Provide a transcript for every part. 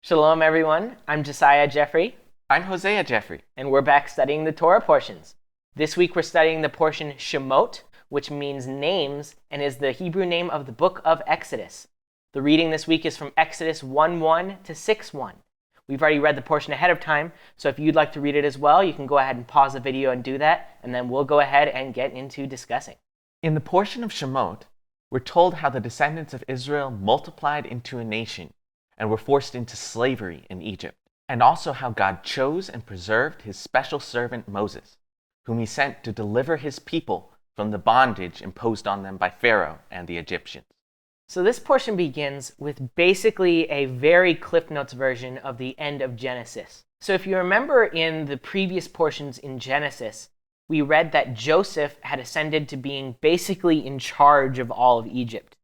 Shalom, everyone. I'm Josiah Geoffrey. I'm Hosea Geoffrey. And we're back studying the Torah portions. This week we're studying the portion Shemot, which means names and is the Hebrew name of the book of Exodus. The reading this week is from Exodus 1:1 to 6:1. We've already read the portion ahead of time, so if you'd like to read it as well, you can go ahead and pause the video and do that, and then we'll go ahead and get into discussing. In the portion of Shemot, we're told how the descendants of Israel multiplied into a nation and were forced into slavery in Egypt, and also how God chose and preserved his special servant Moses, whom he sent to deliver his people from the bondage imposed on them by Pharaoh and the Egyptians. So this portion begins with basically a very Cliff Notes version of the end of Genesis. So if you remember in the previous portions in Genesis, we read that Joseph had ascended to being basically in charge of all of Egypt.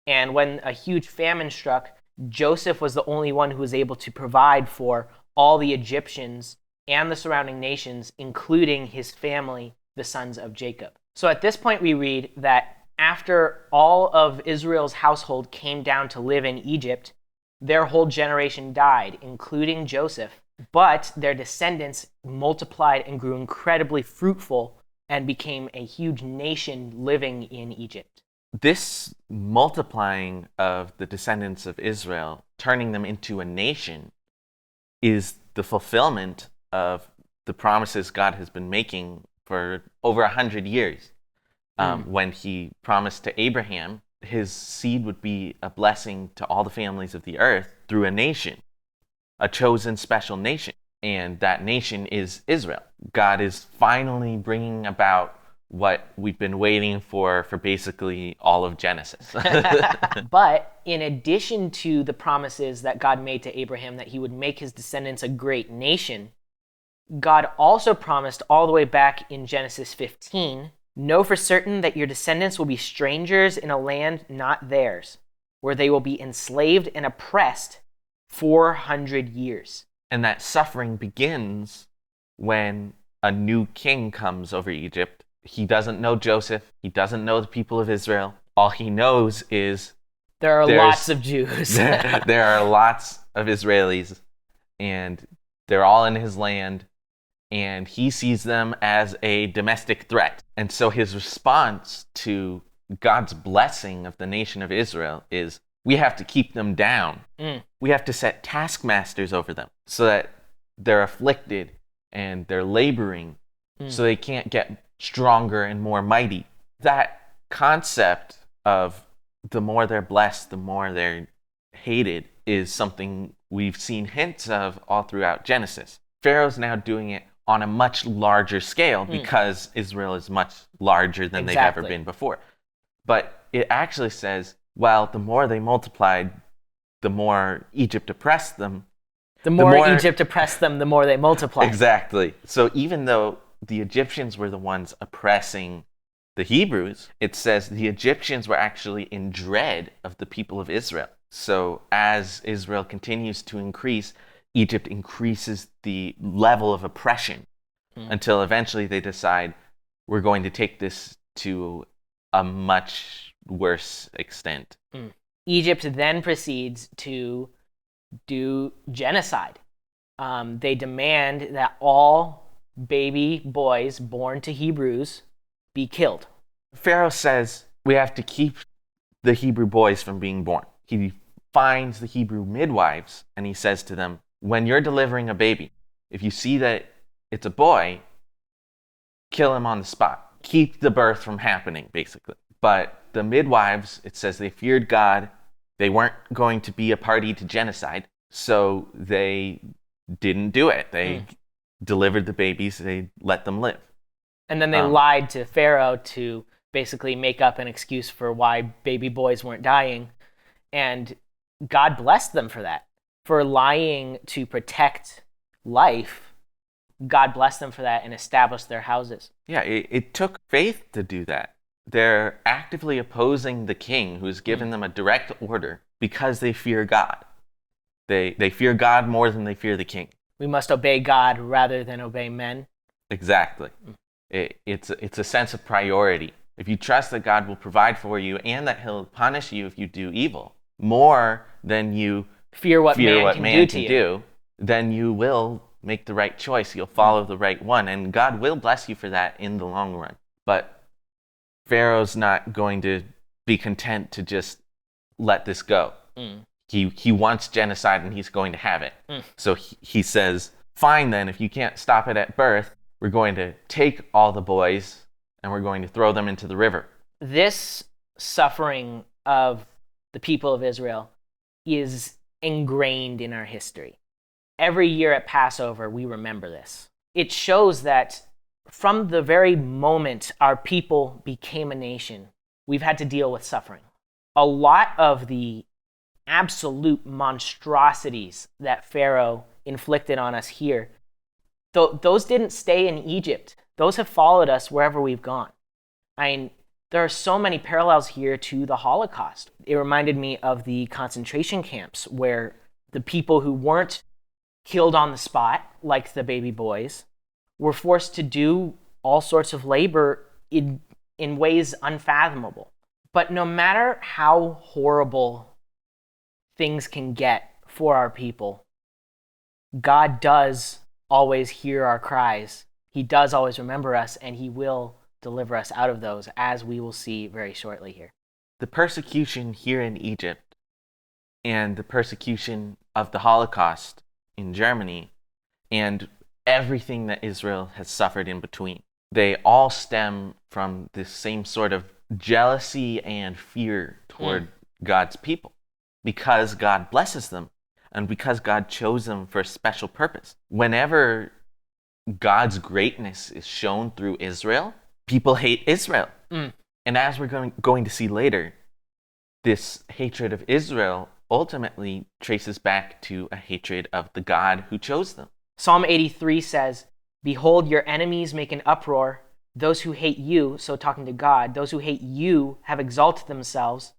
And when a huge famine struck, Joseph was the only one who was able to provide for all the Egyptians and the surrounding nations, including his family, the sons of Jacob. So at this point we read that after all of Israel's household came down to live in Egypt, their whole generation died, including Joseph, but their descendants multiplied and grew incredibly fruitful and became a huge nation living in Egypt. This multiplying of the descendants of Israel, turning them into a nation, is the fulfillment of the promises God has been making for over 100 years. When he promised to Abraham, his seed would be a blessing to all the families of the earth through a nation, a chosen special nation. And that nation is Israel. God is finally bringing about what we've been waiting for basically all of Genesis. But in addition to the promises that God made to Abraham that he would make his descendants a great nation, God also promised all the way back in Genesis 15, "Know for certain that your descendants will be strangers in a land not theirs, where they will be enslaved and oppressed 400 years. And that suffering begins when a new king comes over Egypt. He doesn't know Joseph. He doesn't know the people of Israel. All he knows is there are lots of Jews. there are lots of Israelis, and they're all in his land. And he sees them as a domestic threat. And so his response to God's blessing of the nation of Israel is, we have to keep them down. We have to set taskmasters over them so that they're afflicted and they're laboring so they can't get stronger and more mighty. That concept of the more they're blessed, the more they're hated is something we've seen hints of all throughout Genesis. Pharaoh's now doing it on a much larger scale because Israel is much larger than they've ever been before. But it actually says, well, the more they multiplied, the more Egypt oppressed them. The more Egypt oppressed them, the more they multiplied. Exactly. So even though the Egyptians were the ones oppressing the Hebrews, it says the Egyptians were actually in dread of the people of Israel. So as Israel continues to increase, Egypt increases the level of oppression until eventually they decide, we're going to take this to a much worse extent. Egypt then proceeds to do genocide. They demand that all baby boys born to Hebrews be killed. Pharaoh says we have to keep the Hebrew boys from being born. He finds the Hebrew midwives and he says to them, when you're delivering a baby, if you see that it's a boy, kill him on the spot. Keep the birth from happening, basically. But the midwives, it says they feared God. They weren't going to be a party to genocide, so they didn't do it. They delivered the babies. They let them live. And then they lied to Pharaoh to basically make up an excuse for why baby boys weren't dying. And God blessed them for that. For lying to protect life, God blessed them for that and established their houses. Yeah, it took faith to do that. They're actively opposing the king who's given them a direct order because they fear God. They fear God more than they fear the king. We must obey God rather than obey men. Exactly. It's a sense of priority. If you trust that God will provide for you and that he'll punish you if you do evil, more than you fear what fear man what can man do to can you. do, then you will make the right choice. You'll follow the right one, and God will bless you for that in the long run. But Pharaoh's not going to be content to just let this go. He wants genocide, and he's going to have it. So he says, fine then, if you can't stop it at birth, we're going to take all the boys and we're going to throw them into the river. This suffering of the people of Israel is ingrained in our history. Every year at Passover, we remember this. It shows that from the very moment our people became a nation, we've had to deal with suffering. A lot of the absolute monstrosities that Pharaoh inflicted on us here, those didn't stay in Egypt. Those have followed us wherever we've gone. I mean, there are so many parallels here to the Holocaust. It reminded me of the concentration camps where the people who weren't killed on the spot, like the baby boys, were forced to do all sorts of labor in ways unfathomable. But no matter how horrible things can get for our people, God does always hear our cries. He does always remember us, and he will deliver us out of those, as we will see very shortly here. The persecution here in Egypt and the persecution of the Holocaust in Germany and everything that Israel has suffered in between, they all stem from this same sort of jealousy and fear toward God's people, because God blesses them and because God chose them for a special purpose. Whenever God's greatness is shown through Israel, people hate Israel. And as we're going to see later, this hatred of Israel ultimately traces back to a hatred of the God who chose them. Psalm 83 says, "Behold, your enemies make an uproar. Those who hate you," so talking to God, "those who hate you have exalted themselves.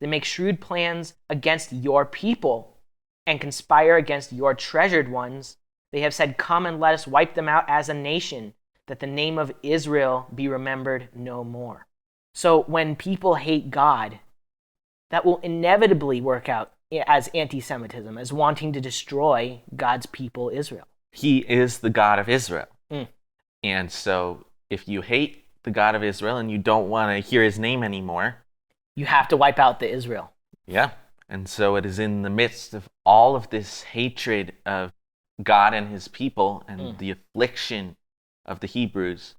They make shrewd plans against your people and conspire against your treasured ones. They have said, 'Come and let us wipe them out as a nation, that the name of Israel be remembered no more.'" So when people hate God, that will inevitably work out as anti-Semitism, as wanting to destroy God's people, Israel. He is the God of Israel. And so if you hate the God of Israel and you don't want to hear his name anymore, you have to wipe out the Israel. Yeah. And so it is in the midst of all of this hatred of God and his people and the affliction of the Hebrews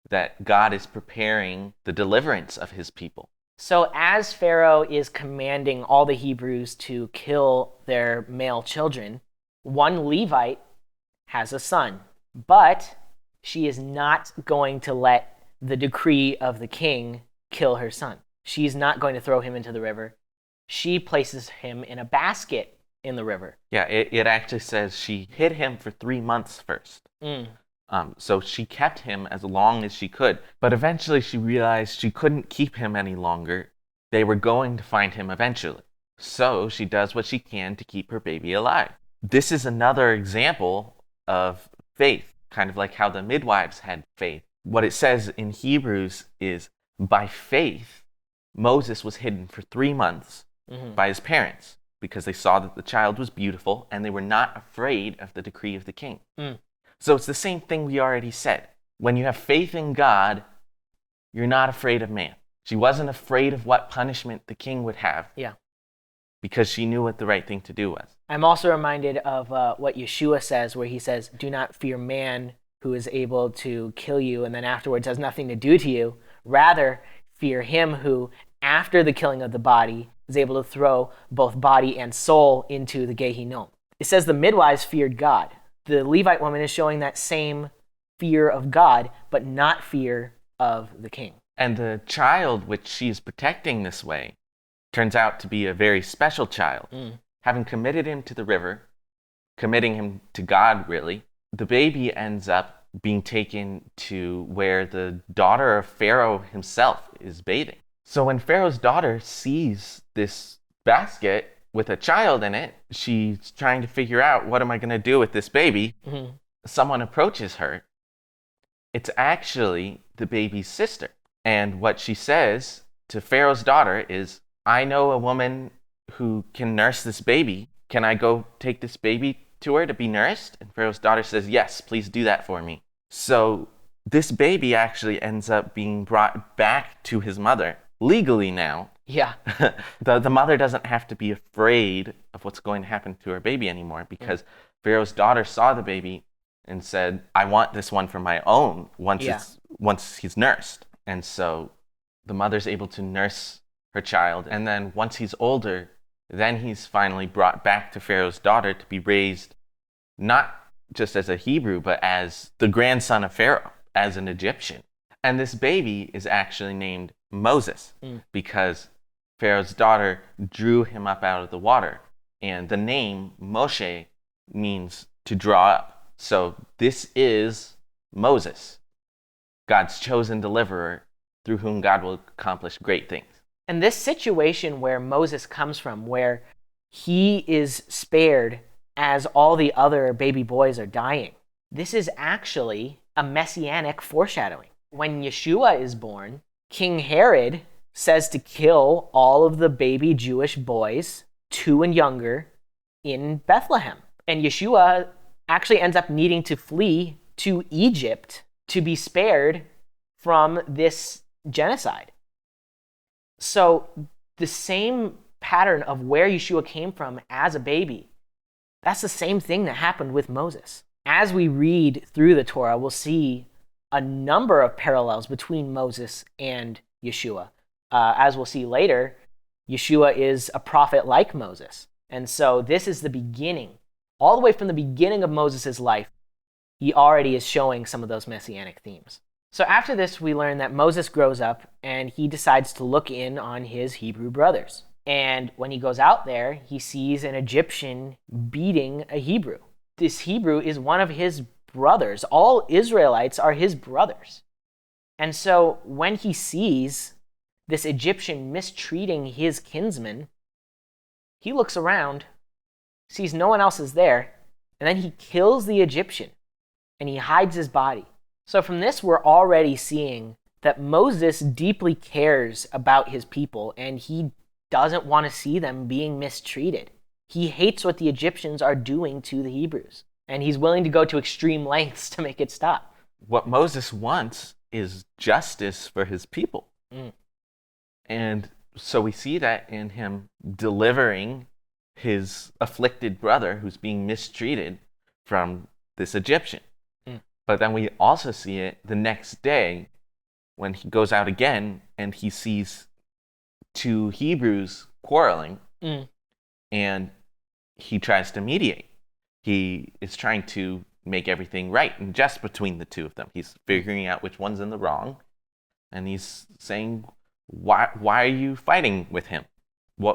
that God is preparing the deliverance of his people. So as Pharaoh is commanding all the Hebrews to kill their male children, one Levite has a son, but she is not going to let the decree of the king kill her son. She's not going to throw him into the river. She places him in a basket in the river. Yeah, it actually says she hid him for 3 months first. So she kept him as long as she could. But eventually she realized she couldn't keep him any longer. They were going to find him eventually. So she does what she can to keep her baby alive. This is another example of faith, kind of like how the midwives had faith. What it says in Hebrews is, by faith, Moses was hidden for 3 months by his parents because they saw that the child was beautiful and they were not afraid of the decree of the king. So it's the same thing we already said. When you have faith in God, you're not afraid of man. She wasn't afraid of what punishment the king would have. Yeah. Because she knew what the right thing to do was. I'm also reminded of what Yeshua says, where he says, "Do not fear man who is able to kill you and then afterwards has nothing to do to you. Rather, fear him who, after the killing of the body, is able to throw both body and soul into the Gehinnom." It says the midwives feared God. The Levite woman is showing that same fear of God, but not fear of the king. And the child which she is protecting this way turns out to be a very special child. Having committed him to the river, committing him to God, really, the baby ends up being taken to where the daughter of Pharaoh himself is bathing. So when Pharaoh's daughter sees this basket with a child in it, she's trying to figure out, what am I going to do with this baby? Someone approaches her. It's actually the baby's sister. And what she says to Pharaoh's daughter is, "I know a woman who can nurse this baby can I go take this baby to her to be nursed? And Pharaoh's daughter says, yes, please do that for me. So this baby actually ends up being brought back to his mother legally now. Yeah. The mother doesn't have to be afraid of what's going to happen to her baby anymore, because Pharaoh's daughter saw the baby and said, I want this one for my own once he's nursed. And so the mother's able to nurse her child. And then once he's older, then he's finally brought back to Pharaoh's daughter to be raised not just as a Hebrew, but as the grandson of Pharaoh, as an Egyptian. And this baby is actually named Moses because Pharaoh's daughter drew him up out of the water. And the name Moshe means to draw up. So this is Moses, God's chosen deliverer, through whom God will accomplish great things. And this situation where Moses comes from, where he is spared as all the other baby boys are dying, this is actually a messianic foreshadowing. When Yeshua is born, King Herod says to kill all of the baby Jewish boys, 2 and younger, in Bethlehem. And Yeshua actually ends up needing to flee to Egypt to be spared from this genocide. So the same pattern of where Yeshua came from as a baby, that's the same thing that happened with Moses. As we read through the Torah, we'll see a number of parallels between Moses and Yeshua. As we'll see later, Yeshua is a prophet like Moses. And so this is the beginning. All the way from the beginning of Moses' life, he already is showing some of those messianic themes. So after this, we learn that Moses grows up and he decides to look in on his Hebrew brothers. And when he goes out there, he sees an Egyptian beating a Hebrew. This Hebrew is one of his brothers. All Israelites are his brothers. And so when he sees this Egyptian mistreating his kinsman, he looks around, sees no one else is there, and then he kills the Egyptian and he hides his body. So from this, we're already seeing that Moses deeply cares about his people and he doesn't want to see them being mistreated. He hates what the Egyptians are doing to the Hebrews, and he's willing to go to extreme lengths to make it stop. What Moses wants is justice for his people. And so we see that in him delivering his afflicted brother who's being mistreated from this Egyptian. But then we also see it the next day when he goes out again and he sees 2 Hebrews quarreling and he tries to mediate. He is trying to make everything right and just between the 2 of them. He's figuring out which one's in the wrong, and he's saying, why are you fighting with him? Why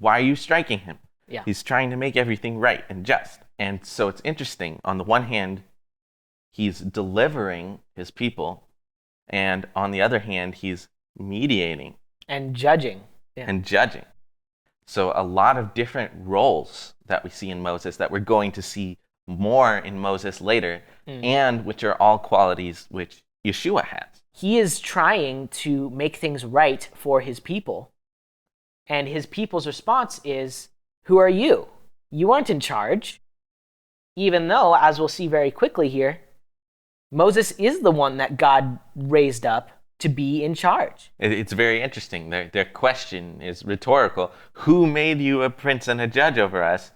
are you striking him? Yeah. He's trying to make everything right and just. And so it's interesting. On the one hand, he's delivering his people, and on the other hand, he's mediating. And judging. Yeah. And judging. So a lot of different roles that we see in Moses that we're going to see more in Moses later, and which are all qualities which Yeshua has. He is trying to make things right for his people. And his people's response is, who are you? You aren't in charge. Even though, as we'll see very quickly here, Moses is the one that God raised up to be in charge. It's very interesting. Their question is rhetorical. Who made you a prince and a judge over us?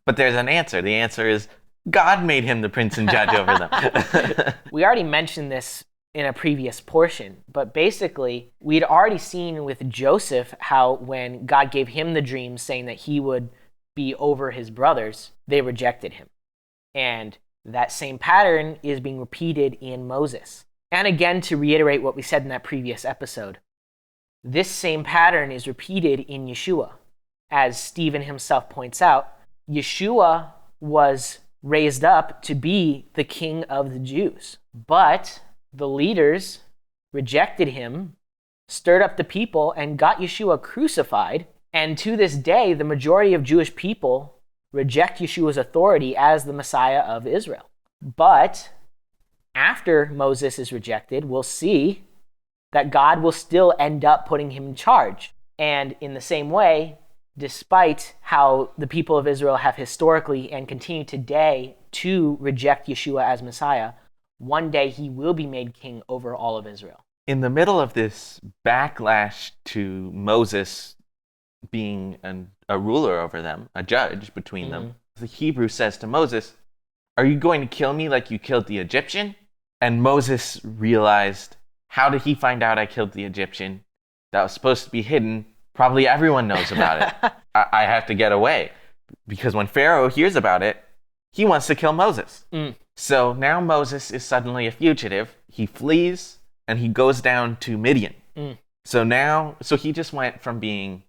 But there's an answer. The answer is God made him the prince and judge over them. We already mentioned this in a previous portion, but basically we'd already seen with Joseph how when God gave him the dream saying that he would be over his brothers, they rejected him. And that same pattern is being repeated in Moses. And again, to reiterate what we said in that previous episode, this same pattern is repeated in Yeshua. As Stephen himself points out, Yeshua was raised up to be the king of the Jews. But the leaders rejected him, stirred up the people, and got Yeshua crucified. And to this day, the majority of Jewish people reject Yeshua's authority as the Messiah of Israel. But after Moses is rejected, we'll see that God will still end up putting him in charge. And in the same way, despite how the people of Israel have historically and continue today to reject Yeshua as Messiah, one day he will be made king over all of Israel. In the middle of this backlash to Moses being a ruler over them, a judge between them, the Hebrew says to Moses, "Are you going to kill me like you killed the Egyptian?" And Moses realized, how did he find out I killed the Egyptian? That was supposed to be hidden. Probably everyone knows about it. I have to get away. Because when Pharaoh hears about it, he wants to kill Moses. So now Moses is suddenly a fugitive. He flees and he goes down to Midian. So he just went from being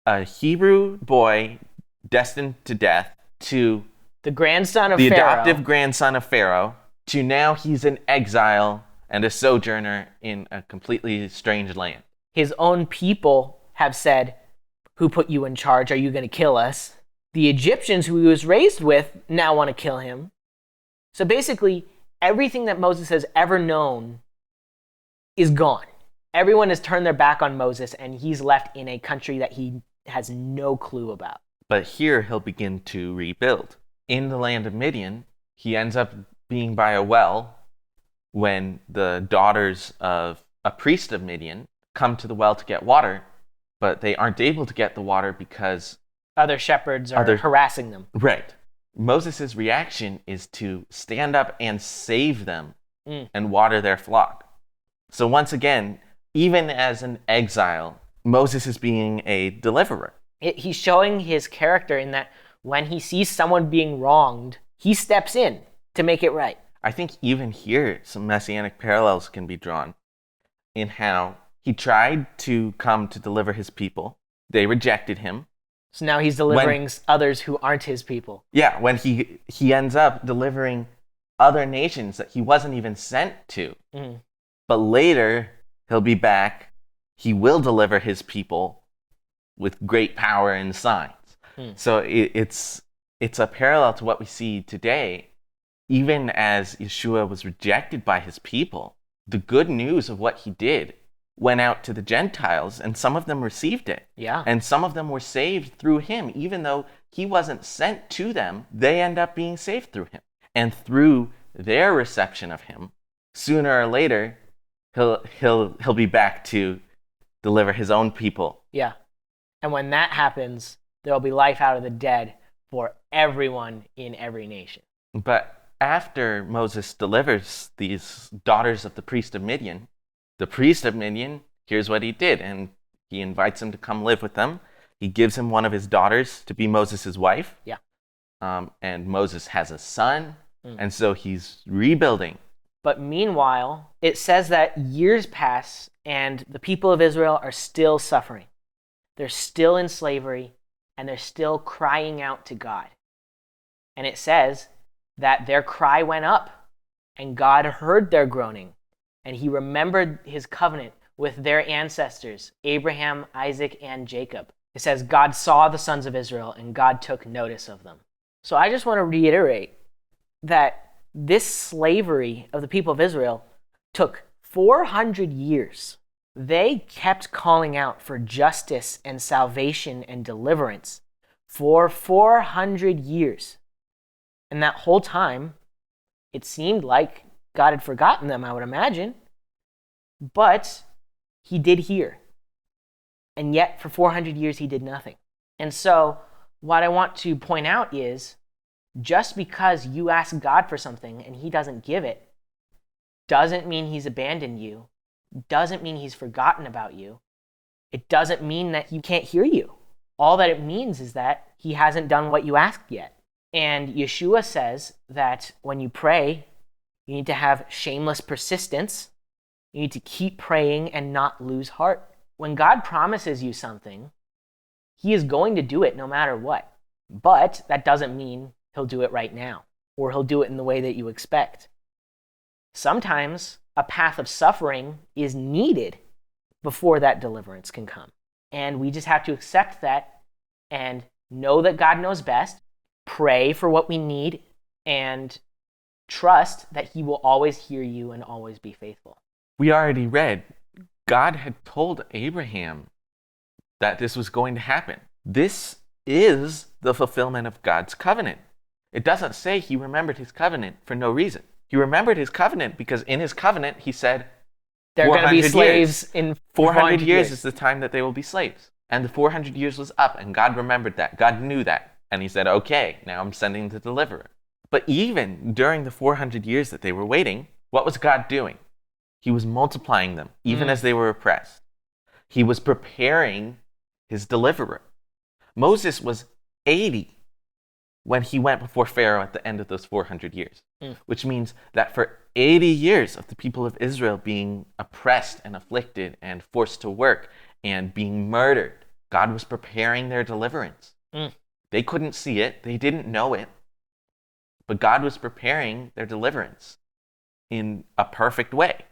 a Hebrew boy destined to death to the grandson of the Pharaoh. adoptive grandson of Pharaoh, to now he's an exile and a sojourner in a completely strange land. His own people have said, "Who put you in charge? Are you going to kill us?" The Egyptians who he was raised with now want to kill him. So basically, everything that Moses has ever known is gone. Everyone has turned their back on Moses, and he's left in a country that he has no clue about. But here he'll begin to rebuild. In the land of Midian, he ends up being by a well when the daughters of a priest of Midian come to the well to get water, but they aren't able to get the water because other shepherds are harassing them. Right. Moses' reaction is to stand up and save them and water their flock. So once again, even as an exile, Moses is being a deliverer. He's showing his character in that when he sees someone being wronged, he steps in to make it right. I think even here, some messianic parallels can be drawn in how he tried to come to deliver his people. They rejected him. So now he's delivering others who aren't his people. Yeah, when he ends up delivering other nations that he wasn't even sent to. But later, he'll be back. He will deliver his people with great power and signs. So it's a parallel to what we see today. Even as Yeshua was rejected by his people, the good news of what he did went out to the Gentiles, and some of them received it. Yeah. And some of them were saved through him. Even though he wasn't sent to them, they end up being saved through him. And through their reception of him, sooner or later, he'll be back to deliver his own people. Yeah. And when that happens, there'll be life out of the dead for everyone in every nation. But after Moses delivers these daughters of the priest of Midian, the priest of Midian, here's what he did, and he invites him to come live with them. He gives him one of his daughters to be Moses' wife. Yeah. And Moses has a son, and so he's rebuilding. But meanwhile, it says that years pass, and the people of Israel are still suffering. They're still in slavery, and they're still crying out to God. And it says that their cry went up, and God heard their groaning, and he remembered his covenant with their ancestors, Abraham, Isaac, and Jacob. It says God saw the sons of Israel, and God took notice of them. So I just want to reiterate that this slavery of the people of Israel took 400 years. They kept calling out for justice and salvation and deliverance for 400 years. And that whole time, it seemed like God had forgotten them, I would imagine. But he did hear. And yet, for 400 years, he did nothing. And so, what I want to point out is, just because you ask God for something and he doesn't give it, doesn't mean he's abandoned you, doesn't mean he's forgotten about you. It doesn't mean that he can't hear you. All that it means is that he hasn't done what you asked yet. And Yeshua says that when you pray, you need to have shameless persistence. You need to keep praying and not lose heart. When God promises you something, he is going to do it no matter what. But that doesn't mean he'll do it right now, or he'll do it in the way that you expect. Sometimes a path of suffering is needed before that deliverance can come. And we just have to accept that and know that God knows best, pray for what we need, and trust that he will always hear you and always be faithful. We already read, God had told Abraham that this was going to happen. This is the fulfillment of God's covenant. It doesn't say he remembered his covenant for no reason. He remembered his covenant because in his covenant he said, they're going to be slaves in 400 years is the time that they will be slaves. And the 400 years was up, and God remembered that. God knew that. And he said, okay, now I'm sending the deliverer. But even during the 400 years that they were waiting, what was God doing? He was multiplying them, even as they were oppressed. He was preparing his deliverer. Moses was 80 when he went before Pharaoh at the end of those 400 years, which means that for 80 years of the people of Israel being oppressed and afflicted and forced to work and being murdered, God was preparing their deliverance. They couldn't see it. They didn't know it. But God was preparing their deliverance in a perfect way.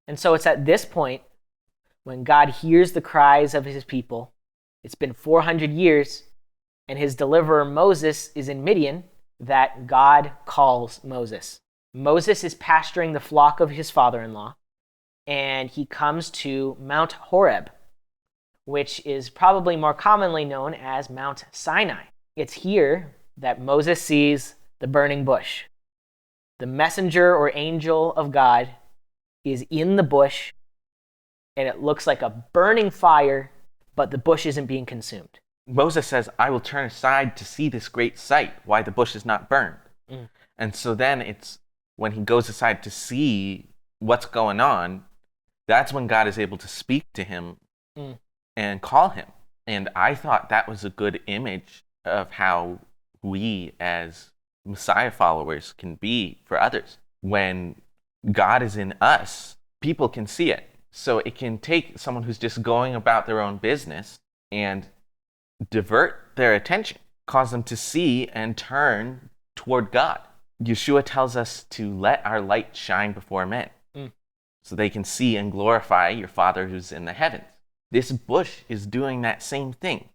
And so it's at this point when God hears the cries of his people. It's been 400 years, and his deliverer Moses is in Midian, that God calls Moses. Moses is pasturing the flock of his father-in-law, and he comes to Mount Horeb, which is probably more commonly known as Mount Sinai. It's here that Moses sees the burning bush. The messenger or angel of God is in the bush, and it looks like a burning fire, but the bush isn't being consumed. Moses says, I will turn aside to see this great sight, why the bush is not burned. And so then it's when he goes aside to see what's going on, that's when God is able to speak to him and call him. And I thought that was a good image of how we as Messiah followers can be for others. When God is in us, people can see it. So it can take someone who's just going about their own business and divert their attention, cause them to see and turn toward God. Yeshua tells us to let our light shine before men so they can see and glorify your Father who's in the heavens. This bush is doing that same thing.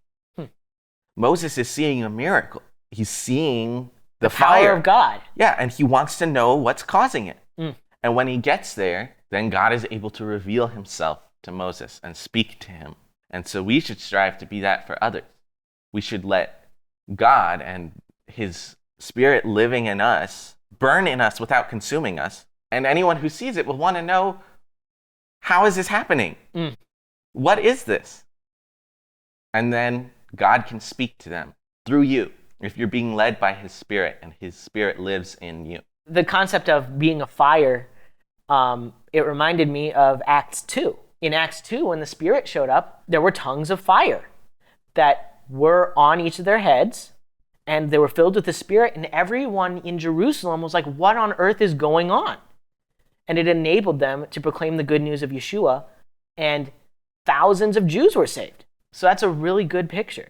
Moses is seeing a miracle. He's seeing the power of God. Yeah, and he wants to know what's causing it. And when he gets there, then God is able to reveal himself to Moses and speak to him. And so we should strive to be that for others. We should let God and his Spirit living in us burn in us without consuming us. And anyone who sees it will want to know, how is this happening? What is this? And then God can speak to them through you if you're being led by his Spirit and his Spirit lives in you. The concept of being a fire, it reminded me of Acts 2. In Acts 2, when the Spirit showed up, there were tongues of fire that were on each of their heads, and they were filled with the Spirit, and everyone in Jerusalem was like, what on earth is going on? And it enabled them to proclaim the good news of Yeshua, and thousands of Jews were saved. So that's a really good picture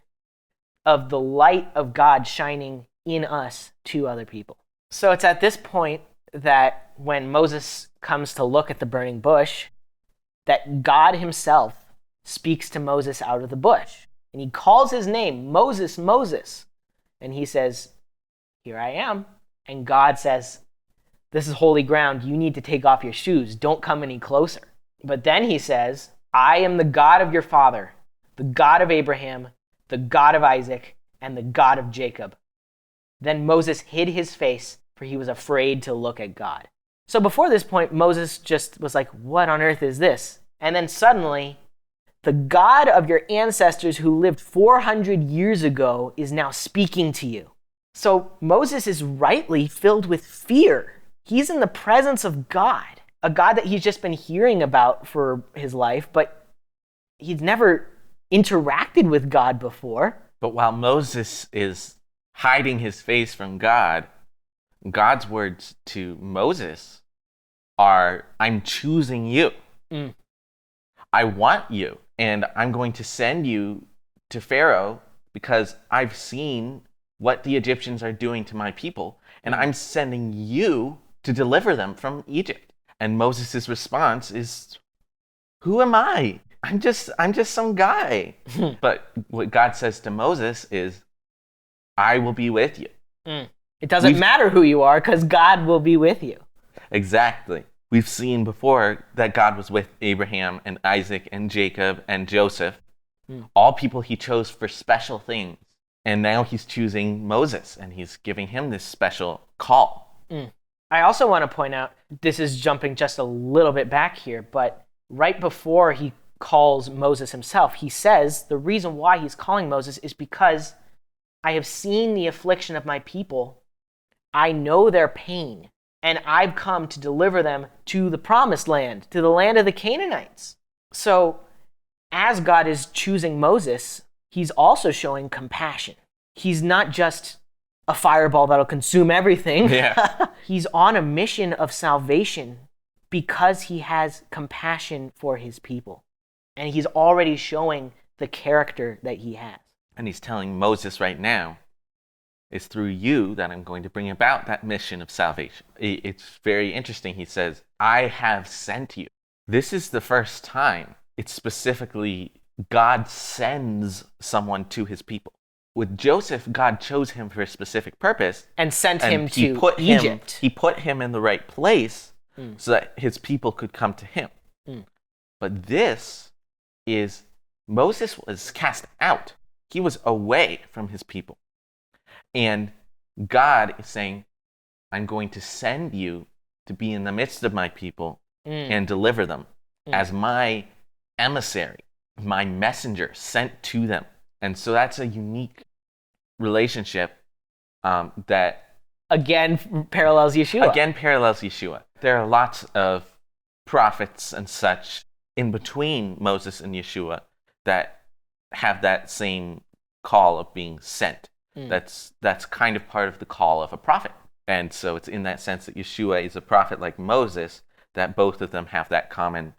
of the light of God shining in us to other people. So it's at this point that when Moses comes to look at the burning bush, that God himself speaks to Moses out of the bush. And he calls his name, Moses, Moses. And he says, here I am. And God says, this is holy ground. You need to take off your shoes. Don't come any closer. But then he says, I am the God of your father, the God of Abraham, the God of Isaac, and the God of Jacob. Then Moses hid his face, for he was afraid to look at God. So before this point, Moses just was like, what on earth is this? And then suddenly, the God of your ancestors who lived 400 years ago is now speaking to you. So Moses is rightly filled with fear. He's in the presence of God, a God that he's just been hearing about for his life, but he's never interacted with God before. But while Moses is hiding his face from God, God's words to Moses are, I'm choosing you. I want you, and I'm going to send you to Pharaoh because I've seen what the Egyptians are doing to my people, and I'm sending you to deliver them from Egypt. And Moses' response is, who am I? I'm just some guy. But what God says to Moses is, I will be with you. It doesn't matter who you are because God will be with you. Exactly. We've seen before that God was with Abraham and Isaac and Jacob and Joseph. All people he chose for special things. And now he's choosing Moses, and he's giving him this special call. I also want to point out, this is jumping just a little bit back here, but right before he calls Moses himself, he says the reason why he's calling Moses is because I have seen the affliction of my people. I know their pain, and I've come to deliver them to the promised land, to the land of the Canaanites. So as God is choosing Moses, he's also showing compassion. He's not just a fireball that'll consume everything. Yeah. He's on a mission of salvation because he has compassion for his people. And he's already showing the character that he has. And he's telling Moses right now, it's through you that I'm going to bring about that mission of salvation. It's very interesting. He says, I have sent you. This is the first time it's specifically God sends someone to his people. With Joseph, God chose him for a specific purpose. And sent him to Egypt. He put him in the right place so that his people could come to him. But this is, Moses was cast out. He was away from his people. And God is saying, I'm going to send you to be in the midst of my people and deliver them as my emissary, my messenger sent to them. And so that's a unique relationship that again parallels Yeshua. There are lots of prophets and such in between Moses and Yeshua that have that same call of being sent. That's kind of part of the call of a prophet. And so it's in that sense that Yeshua is a prophet like Moses, that both of them have that common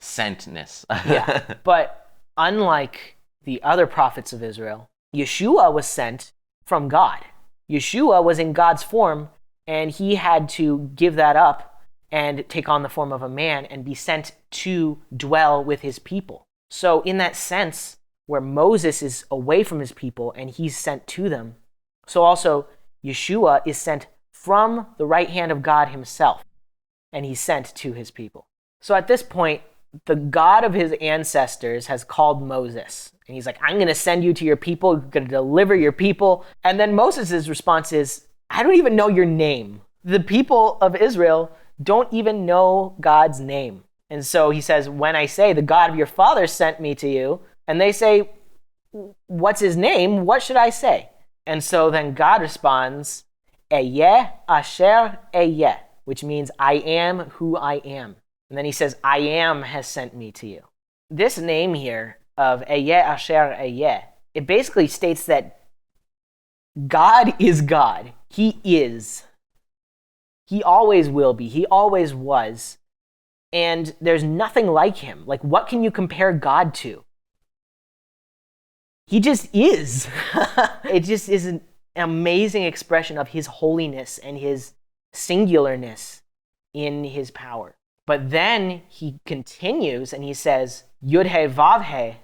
sentness. Yeah, but unlike the other prophets of Israel, Yeshua was sent from God. Yeshua was in God's form, and he had to give that up and take on the form of a man and be sent to dwell with his people. So in that sense, where Moses is away from his people and he's sent to them, so also Yeshua is sent from the right hand of God himself, and he's sent to his people. So at this point, the God of his ancestors has called Moses. And he's like, I'm going to send you to your people. I'm going to deliver your people. And then Moses' response is, I don't even know your name. The people of Israel don't even know God's name. And so he says, when I say the God of your father sent me to you, and they say, what's his name? What should I say? And so then God responds, Eyeh asher eyeh, which means I am who I am. And then he says, I am has sent me to you. This name here of Eyeh asher eyeh, it basically states that God is God. He is. He always will be. He always was. And there's nothing like him. Like, what can you compare God to? He just is. It just is an amazing expression of his holiness and his singularness in his power. But then he continues and he says, Yud-He Vav-He,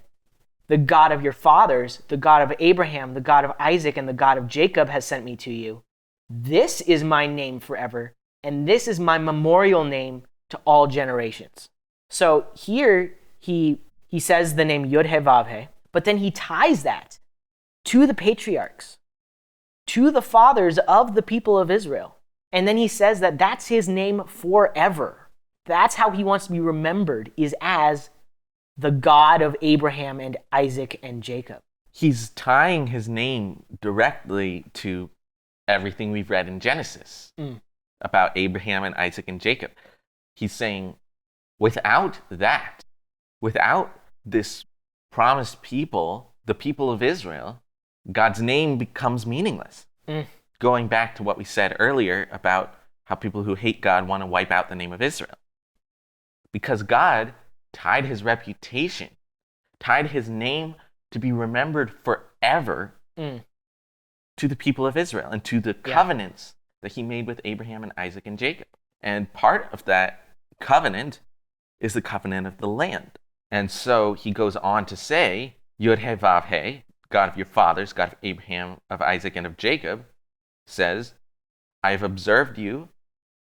the God of your fathers, the God of Abraham, the God of Isaac, and the God of Jacob has sent me to you. This is my name forever, and this is my memorial name to all generations. So here he says the name Yud-He Vav-He, but then he ties that to the patriarchs, to the fathers of the people of Israel. And then he says that that's his name forever. That's how he wants to be remembered, is as the God of Abraham and Isaac and Jacob. He's tying his name directly to everything we've read in Genesis about Abraham and Isaac and Jacob. He's saying, without that, without this promised people, the people of Israel, God's name becomes meaningless. Going back to what we said earlier about how people who hate God want to wipe out the name of Israel. Because God tied his reputation, tied his name to be remembered forever to the people of Israel and to the covenants that he made with Abraham and Isaac and Jacob. And part of that covenant is the covenant of the land. And so he goes on to say, Yud-He Vav-He, God of your fathers, God of Abraham, of Isaac, and of Jacob, says, I have observed you,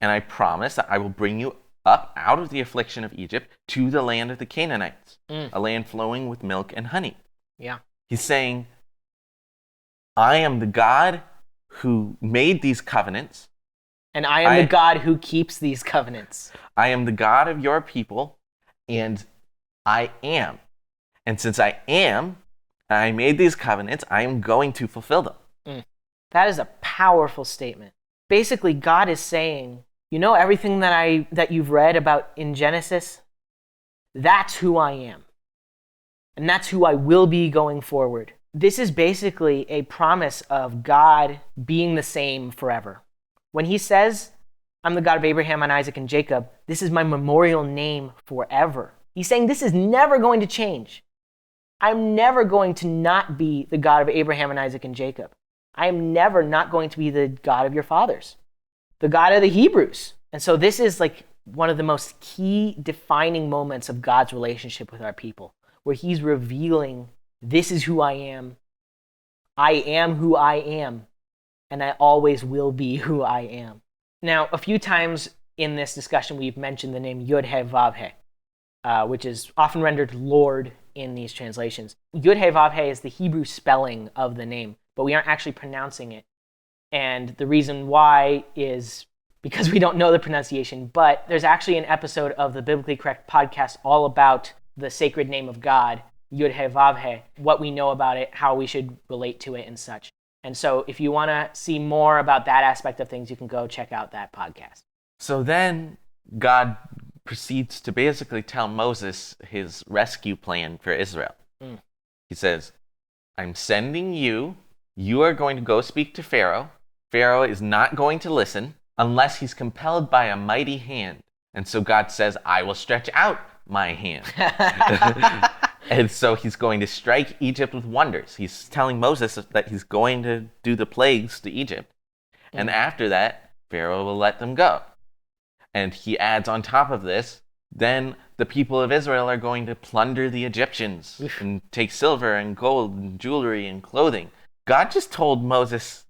and I promise that I will bring you up out of the affliction of Egypt to the land of the Canaanites, a land flowing with milk and honey. Yeah. He's saying, I am the God who made these covenants. And I am the God who keeps these covenants. I am the God of your people, and I am. And since I am, I made these covenants, I am going to fulfill them. That is a powerful statement. Basically, God is saying, you know everything that you've read about in Genesis? That's who I am. And that's who I will be going forward. This is basically a promise of God being the same forever. When he says, I'm the God of Abraham and Isaac and Jacob, this is my memorial name forever. He's saying this is never going to change. I'm never going to not be the God of Abraham and Isaac and Jacob. I am never not going to be the God of your fathers, the God of the Hebrews. And so this is like one of the most key defining moments of God's relationship with our people, where he's revealing, this is who I am who I am, and I always will be who I am. Now, a few times in this discussion, we've mentioned the name Yod-Heh-Vav-Heh, which is often rendered Lord in these translations. Yod-Heh-Vav-Heh is the Hebrew spelling of the name, but we aren't actually pronouncing it. And the reason why is because we don't know the pronunciation, but there's actually an episode of the Biblically Correct podcast all about the sacred name of God, Yod-Heh-Vav-Heh, what we know about it, how we should relate to it and such. And so if you want to see more about that aspect of things, you can go check out that podcast. So then God proceeds to basically tell Moses his rescue plan for Israel. He says, I'm sending you. You are going to go speak to Pharaoh. Pharaoh is not going to listen unless he's compelled by a mighty hand. And so God says, I will stretch out my hand. And so he's going to strike Egypt with wonders. He's telling Moses that he's going to do the plagues to Egypt. And after that, Pharaoh will let them go. And he adds on top of this, then the people of Israel are going to plunder the Egyptians and take silver and gold and jewelry and clothing. God just told Moses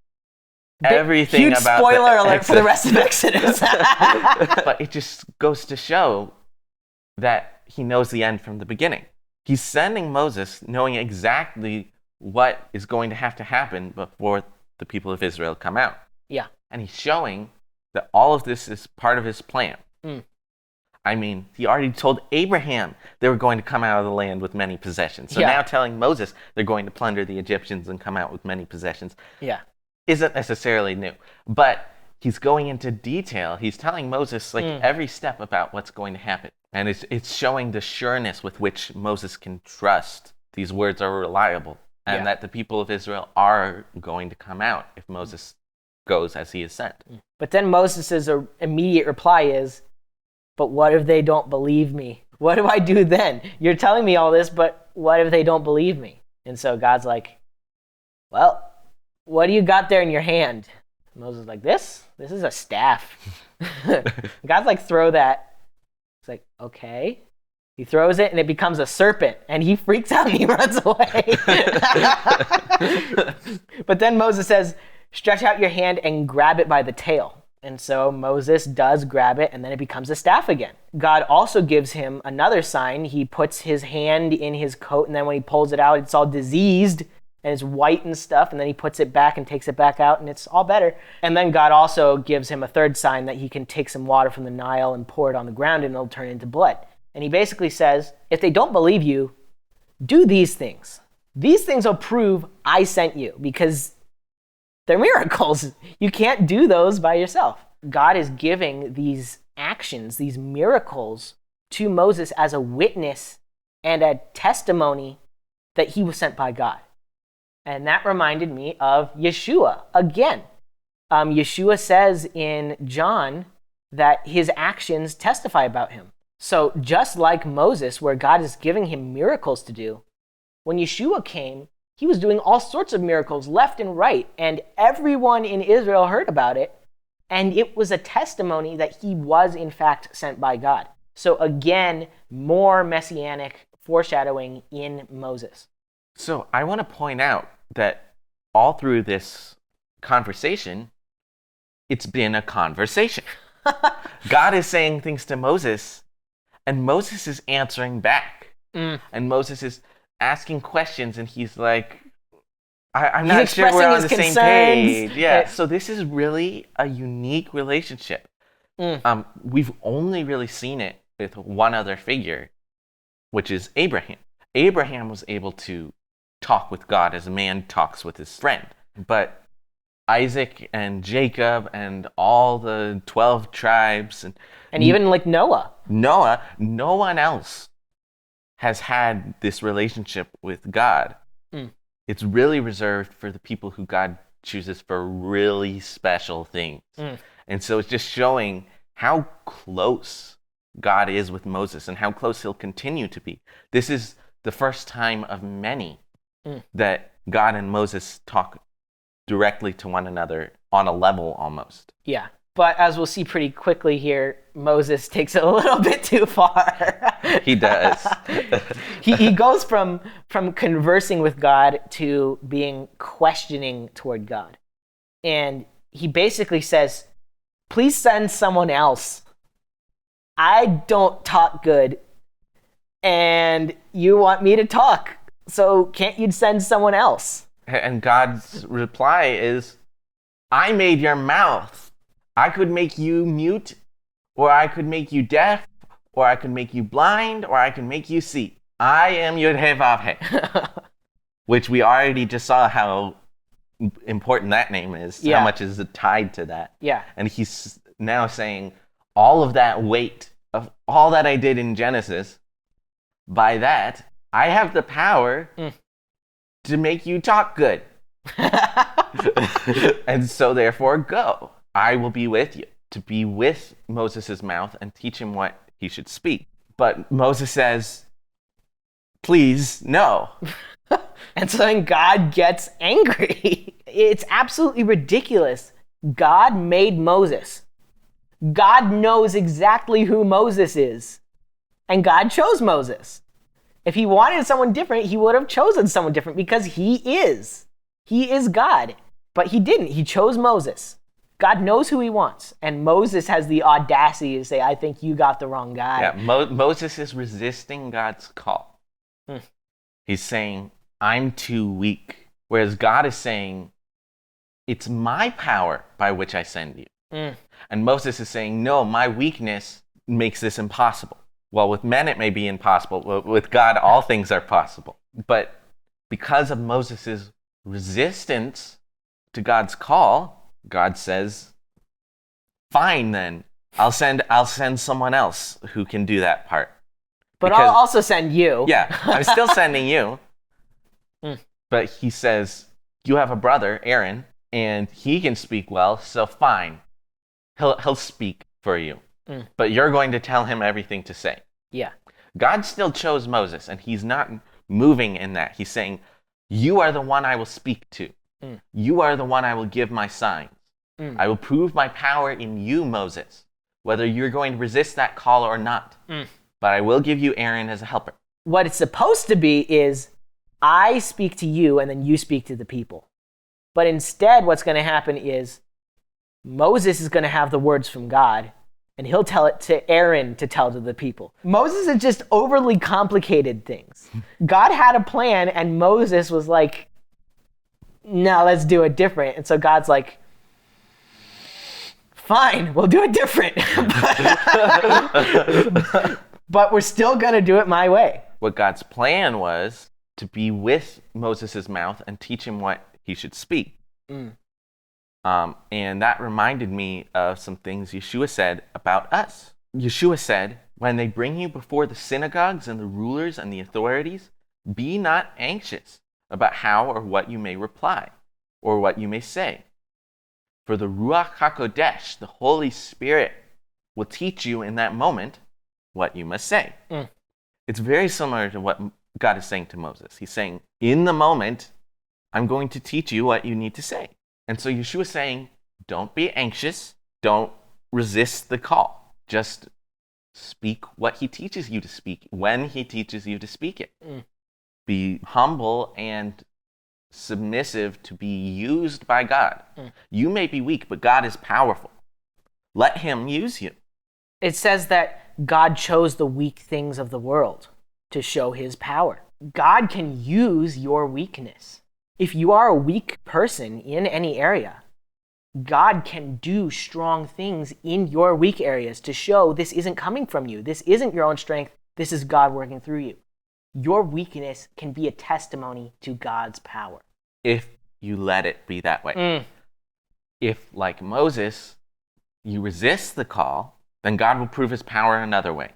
everything huge about spoiler alert for the rest of Exodus. But it just goes to show that he knows the end from the beginning. He's sending Moses knowing exactly what is going to have to happen before the people of Israel come out. Yeah. And he's showing that all of this is part of his plan. I mean, he already told Abraham they were going to come out of the land with many possessions. So now telling Moses they're going to plunder the Egyptians and come out with many possessions isn't necessarily new. But he's going into detail. He's telling Moses every step about what's going to happen. And it's showing the sureness with which Moses can trust these words are reliable and that the people of Israel are going to come out if Moses goes as he is sent. But then Moses' immediate reply is, but what if they don't believe me? What do I do then? You're telling me all this, but what if they don't believe me? And so God's like, well, what do you got there in your hand? And Moses is like, this is a staff. God's like, throw that. It's like, okay. He throws it and it becomes a serpent and he freaks out and he runs away. But then Moses says, stretch out your hand and grab it by the tail. And so Moses does grab it and then it becomes a staff again. God also gives him another sign. He puts his hand in his coat and then when he pulls it out, it's all diseased and it's white and stuff. And then he puts it back and takes it back out and it's all better. And then God also gives him a third sign that he can take some water from the Nile and pour it on the ground and it'll turn into blood. And he basically says, if they don't believe you, do these things. These things will prove I sent you because they're miracles. You can't do those by yourself. God is giving these actions, these miracles to Moses as a witness and a testimony that he was sent by God. And that reminded me of Yeshua again. Yeshua says in John that his actions testify about him. So just like Moses, where God is giving him miracles to do, when Yeshua came, he was doing all sorts of miracles left and right, and everyone in Israel heard about it, and it was a testimony that he was in fact sent by God. So again, more messianic foreshadowing in Moses. So I want to point out that all through this conversation, it's been a conversation. God is saying things to Moses, and Moses is answering back. And Moses is asking questions, and he's like, I'm not sure we're on the same page. Yeah. So this is really a unique relationship. We've only really seen it with one other figure, which is Abraham. Abraham was able to talk with God as a man talks with his friend. But Isaac and Jacob and all the 12 tribes and even like Noah, no one else has had this relationship with God. It's really reserved for the people who God chooses for really special things. And so it's just showing how close God is with Moses and how close he'll continue to be. This is the first time of many that God and Moses talk directly to one another on a level almost. Yeah. But as we'll see pretty quickly here, Moses takes it a little bit too far. He does. he goes from conversing with God to being questioning toward God. And he basically says, please send someone else. I don't talk good, and you want me to talk, so can't you send someone else? And God's reply is, I made your mouth. I could make you mute, or I could make you deaf, or I could make you blind, or I could make you see. I am Yod-Heh-Vav-Heh. Which we already just saw how important that name is, how much is tied to that. Yeah. And he's now saying all of that weight of all that I did in Genesis, by that, I have the power to make you talk good. And so therefore go. I will be with you, to be with Moses' mouth and teach him what he should speak. But Moses says, please, no. And so then God gets angry. It's absolutely ridiculous. God made Moses. God knows exactly who Moses is. And God chose Moses. If he wanted someone different, he would have chosen someone different because he is. He is God. But he didn't. He chose Moses. God knows who he wants. And Moses has the audacity to say, I think you got the wrong guy. Yeah, Moses is resisting God's call. He's saying, I'm too weak. Whereas God is saying, it's my power by which I send you. And Moses is saying, no, my weakness makes this impossible. Well, with men it may be impossible. With God, all things are possible. But because of Moses' resistance to God's call, God says, fine then, I'll send someone else who can do that part. But I'll also send you. Yeah, I'm still sending you. But he says, you have a brother, Aaron, and he can speak well, so fine. He'll speak for you. But you're going to tell him everything to say. Yeah. God still chose Moses, and he's not moving in that. He's saying, you are the one I will speak to. You are the one I will give my signs. I will prove my power in you, Moses, whether you're going to resist that call or not. But I will give you Aaron as a helper. What it's supposed to be is, I speak to you and then you speak to the people. But instead, what's going to happen is Moses is going to have the words from God, and he'll tell it to Aaron to tell to the people. Moses is just overly complicated things. God had a plan, and Moses was like, no, let's do it different. And so God's like, fine, we'll do it different. But we're still going to do it my way. What God's plan was to be with Moses' mouth and teach him what he should speak. And that reminded me of some things Yeshua said about us. Yeshua said, when they bring you before the synagogues and the rulers and the authorities, be not anxious about how or what you may reply or what you may say. For the Ruach HaKodesh, the Holy Spirit, will teach you in that moment what you must say. It's very similar to what God is saying to Moses. He's saying, in the moment, I'm going to teach you what you need to say. And so Yeshua is saying, don't be anxious. Don't resist the call. Just speak what he teaches you to speak when he teaches you to speak it. Be humble and submissive to be used by God. You may be weak, but God is powerful. let him use you. It says that God chose the weak things of the world to show his power. God can use your weakness. If you are a weak person in any area, God can do strong things in your weak areas to show this isn't coming from you. This isn't your own strength. This is God working through you. Your weakness can be a testimony to God's power. If you let it be that way. If, like Moses, you resist the call, then God will prove his power another way.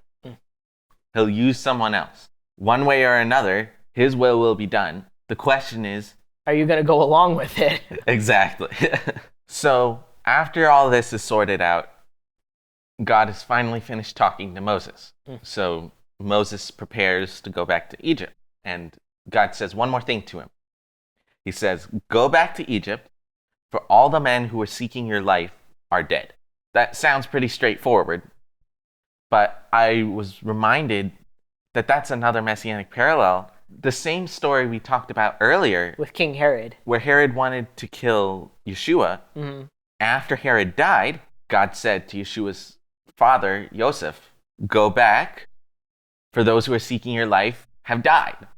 He'll use someone else. One way or another, his will be done. The question is, are you going to go along with it? Exactly. So, after all this is sorted out, God has finally finished talking to Moses. So, Moses prepares to go back to Egypt. And God says one more thing to him. He says, go back to Egypt, for all the men who are seeking your life are dead. That sounds pretty straightforward, but I was reminded that that's another messianic parallel. The same story we talked about earlier with King Herod, where Herod wanted to kill Yeshua. After Herod died, God said to Yeshua's father, Joseph, go back, for those who are seeking your life have died.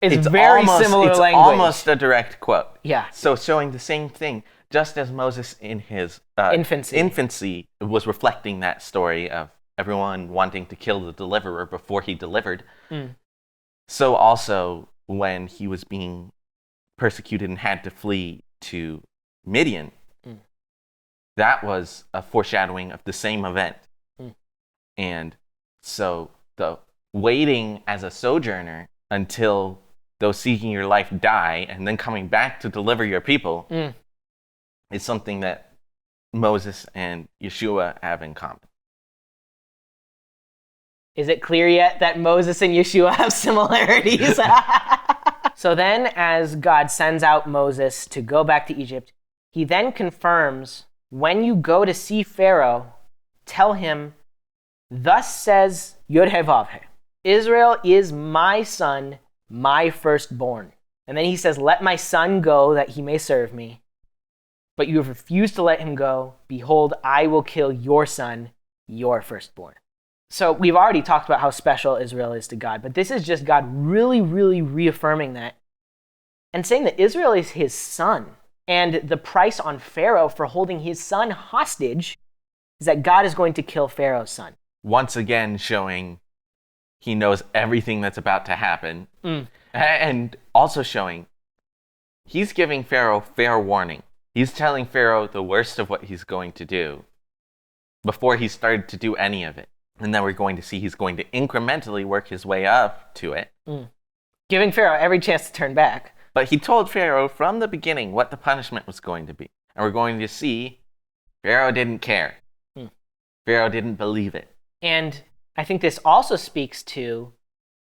It's very similar it's language. Almost a direct quote. Yeah. So showing the same thing, just as Moses in his infancy was reflecting that story of everyone wanting to kill the deliverer before he delivered. So also when he was being persecuted and had to flee to Midian, that was a foreshadowing of the same event. And so the waiting as a sojourner until those seeking your life die and then coming back to deliver your people is something that Moses and Yeshua have in common. Is it clear yet that Moses and Yeshua have similarities? So then, as God sends out Moses to go back to Egypt, he then confirms, when you go to see Pharaoh, tell him, thus says Yod-Heh-Vav-Heh, Israel is my son, my firstborn. And then he says, let my son go that he may serve me. But you have refused to let him go. Behold, I will kill your son, your firstborn. So we've already talked about how special Israel is to God, but this is just God really, really reaffirming that and saying that Israel is his son. And the price on Pharaoh for holding his son hostage is that God is going to kill Pharaoh's son. Once again showing he knows everything that's about to happen. And also showing he's giving Pharaoh fair warning. He's telling Pharaoh the worst of what he's going to do before he started to do any of it. And then we're going to see he's going to incrementally work his way up to it. Giving Pharaoh every chance to turn back. But he told Pharaoh from the beginning what the punishment was going to be. And we're going to see Pharaoh didn't care. Pharaoh didn't believe it. And I think this also speaks to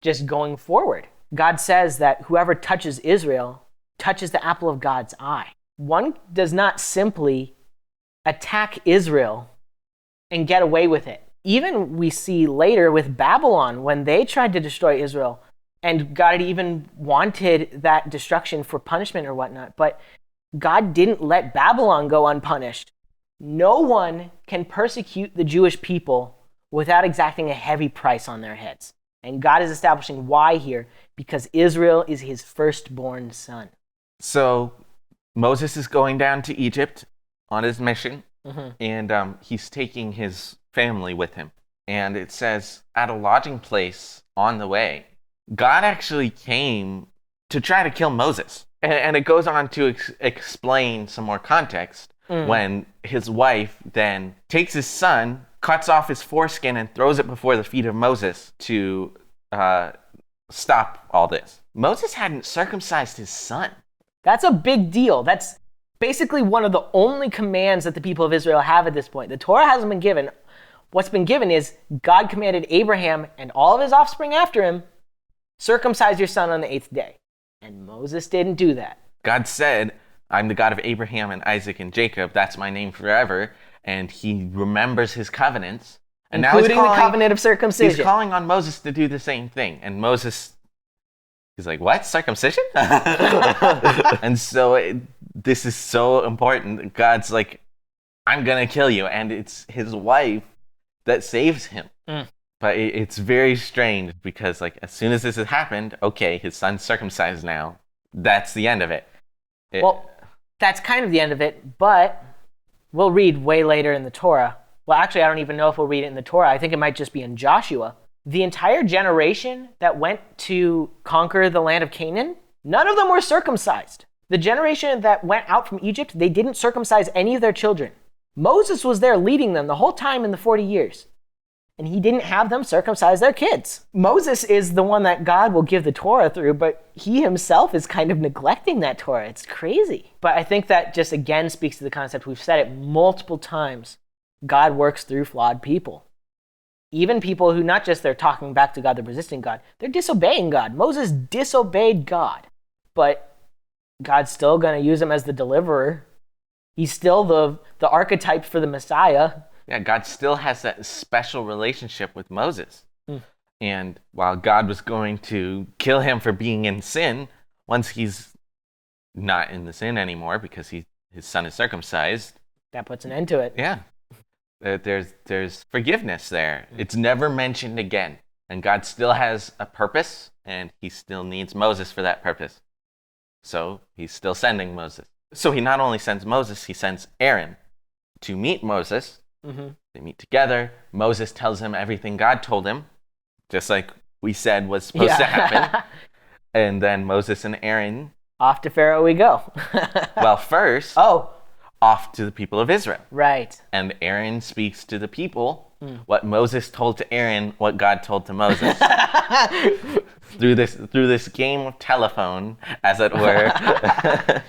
just going forward. God says that whoever touches Israel touches the apple of God's eye. One does not simply attack Israel and get away with it. Even we see later with Babylon, when they tried to destroy Israel, and God had even wanted that destruction for punishment or whatnot, but God didn't let Babylon go unpunished. No one can persecute the Jewish people without exacting a heavy price on their heads. And God is establishing why here, because Israel is his firstborn son. So Moses is going down to Egypt on his mission, and he's taking his family with him. And it says, at a lodging place on the way, God actually came to try to kill Moses. And it goes on to explain some more context when his wife then takes his son, cuts off his foreskin, and throws it before the feet of Moses to stop all this. Moses hadn't circumcised his son. That's a big deal. That's basically one of the only commands that the people of Israel have at this point. The Torah hasn't been given. What's been given is God commanded Abraham and all of his offspring after him, circumcise your son on the 8th day. And Moses didn't do that. God said, I'm the God of Abraham and Isaac and Jacob. That's my name forever. And he remembers his covenants. And including now the covenant of circumcision. He's calling on Moses to do the same thing. And Moses, he's like, what? Circumcision? And so this is so important. God's like, I'm going to kill you. And it's his wife that saves him. But it's very strange because, like, as soon as this has happened, okay, his son's circumcised now. That's the end of it. Well, that's kind of the end of it, but we'll read way later in the Torah. Well, actually, I don't even know if we'll read it in the Torah. I think it might just be in Joshua. The entire generation that went to conquer the land of Canaan, none of them were circumcised. The generation that went out from Egypt, they didn't circumcise any of their children. Moses was there leading them the whole time in the 40 years. And he didn't have them circumcise their kids. Moses is the one that God will give the Torah through, but he himself is kind of neglecting that Torah. It's crazy. But I think that just again speaks to the concept. We've said it multiple times. God works through flawed people. Even people who not just they're talking back to God, they're resisting God, they're disobeying God. Moses disobeyed God, but God's still going to use him as the deliverer. He's still the archetype for the Messiah. Yeah, God still has that special relationship with Moses. And while God was going to kill him for being in sin, once he's not in the sin anymore because his son is circumcised. That puts an end to it. Yeah. There's forgiveness there. It's never mentioned again. And God still has a purpose, and he still needs Moses for that purpose. So he's still sending Moses. So he not only sends Moses, he sends Aaron to meet Moses. They meet together. Moses tells him everything God told him, just like we said was supposed to happen. And then Moses and Aaron... Off to Pharaoh we go. Well, first... off to the people of Israel. Right. And Aaron speaks to the people what Moses told to Aaron, what God told to Moses. through this game of telephone, as it were.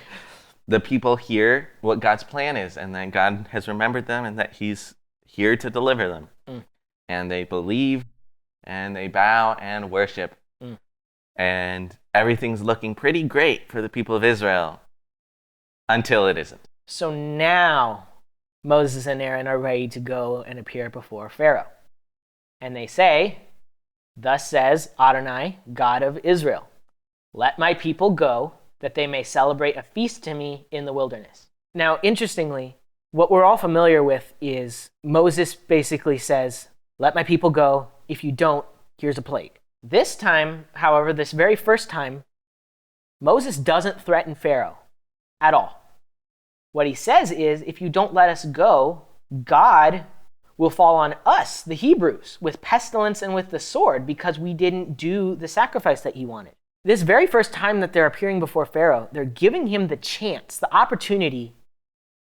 The people hear what God's plan is, and that God has remembered them, and that he's here to deliver them. And they believe, and they bow and worship. And everything's looking pretty great for the people of Israel until it isn't. So now Moses and Aaron are ready to go and appear before Pharaoh. And they say, "Thus says Adonai, God of Israel, let my people go, that they may celebrate a feast to me in the wilderness." Now, interestingly, what we're all familiar with is Moses basically says, "Let my people go. If you don't, here's a plague." This time, however, this very first time, Moses doesn't threaten Pharaoh at all. What he says is, if you don't let us go, God will fall on us, the Hebrews, with pestilence and with the sword, because we didn't do the sacrifice that he wanted. This very first time that they're appearing before Pharaoh, they're giving him the chance, the opportunity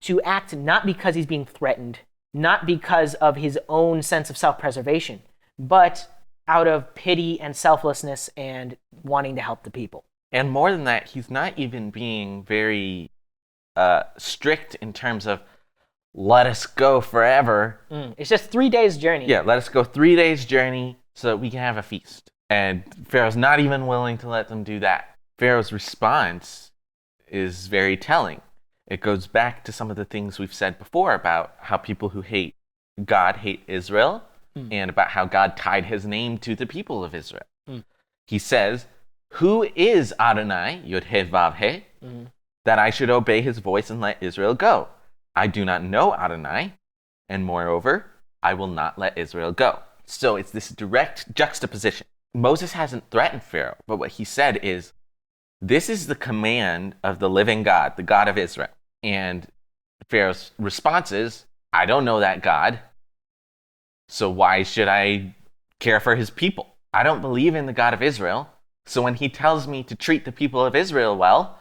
to act not because he's being threatened, not because of his own sense of self-preservation, but out of pity and selflessness and wanting to help the people. And more than that, he's not even being very strict in terms of let us go forever. It's just 3 days journey. Yeah, let us go 3 days journey so that we can have a feast. And Pharaoh's not even willing to let them do that. Pharaoh's response is very telling. It goes back to some of the things we've said before about how people who hate God hate Israel, and about how God tied his name to the people of Israel. He says, "Who is Adonai, Yod-He Vav-He, that I should obey his voice and let Israel go? I do not know Adonai, and moreover, I will not let Israel go." So it's this direct juxtaposition. Moses hasn't threatened Pharaoh, but what he said is, this is the command of the living God, the God of Israel. And Pharaoh's response is, I don't know that God, so why should I care for his people? I don't believe in the God of Israel, so when he tells me to treat the people of Israel well,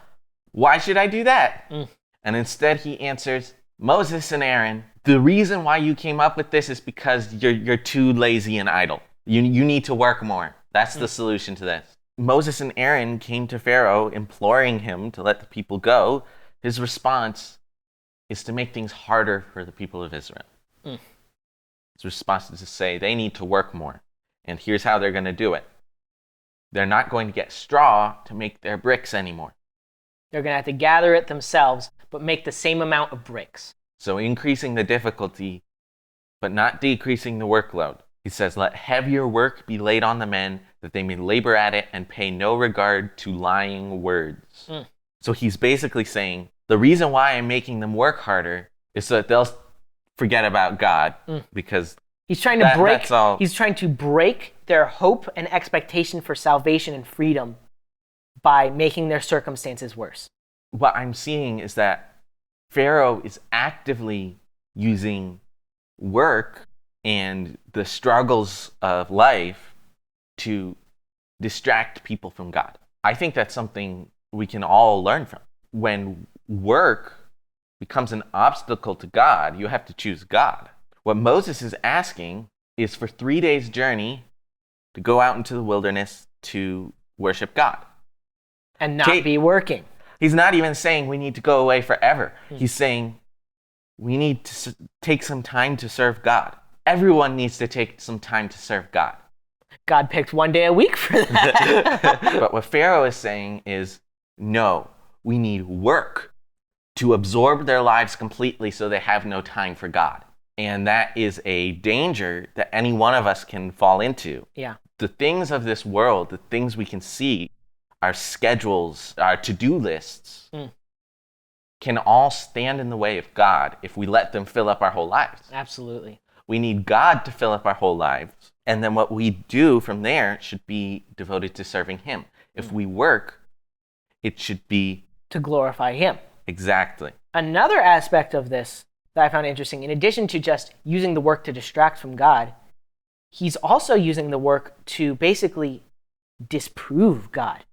why should I do that? And instead he answers, Moses and Aaron, the reason why you came up with this is because you're too lazy and idle. You need to work more. That's the solution to this. Moses and Aaron came to Pharaoh imploring him to let the people go. His response is to make things harder for the people of Israel. His response is to say they need to work more. And here's how they're going to do it. They're not going to get straw to make their bricks anymore. They're going to have to gather it themselves, but make the same amount of bricks. So increasing the difficulty, but not decreasing the workload. He says, let heavier work be laid on the men, that they may labor at it and pay no regard to lying words. So he's basically saying, the reason why I'm making them work harder is so that they'll forget about God because he's trying to break. That's all. He's trying to break their hope and expectation for salvation and freedom by making their circumstances worse. What I'm seeing is that Pharaoh is actively using work and the struggles of life to distract people from God. I think that's something we can all learn from. When work becomes an obstacle to God, you have to choose God. What Moses is asking is for 3 days' journey to go out into the wilderness to worship God. And not be working. He's not even saying we need to go away forever. He's saying we need to take some time to serve God. Everyone needs to take some time to serve God. God picked 1 day a week for that. But what Pharaoh is saying is, no, we need work to absorb their lives completely so they have no time for God. And that is a danger that any one of us can fall into. Yeah. The things of this world, the things we can see, our schedules, our to-do lists, can all stand in the way of God if we let them fill up our whole lives. Absolutely. We need God to fill up our whole lives. And then what we do from there should be devoted to serving Him. If we work, it should be to glorify Him. Exactly. Another aspect of this that I found interesting, in addition to just using the work to distract from God, he's also using the work to basically disprove God.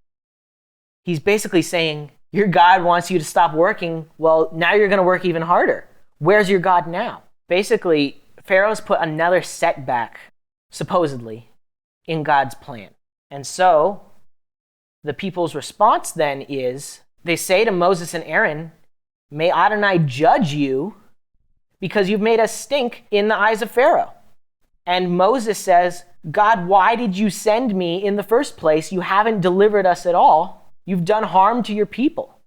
He's basically saying, your God wants you to stop working. Well, now you're going to work even harder. Where's your God now? Basically, Pharaoh's put another setback, supposedly, in God's plan. And so, the people's response then is, they say to Moses and Aaron, may Adonai judge you because you've made us stink in the eyes of Pharaoh. And Moses says, God, why did you send me in the first place? You haven't delivered us at all. You've done harm to your people.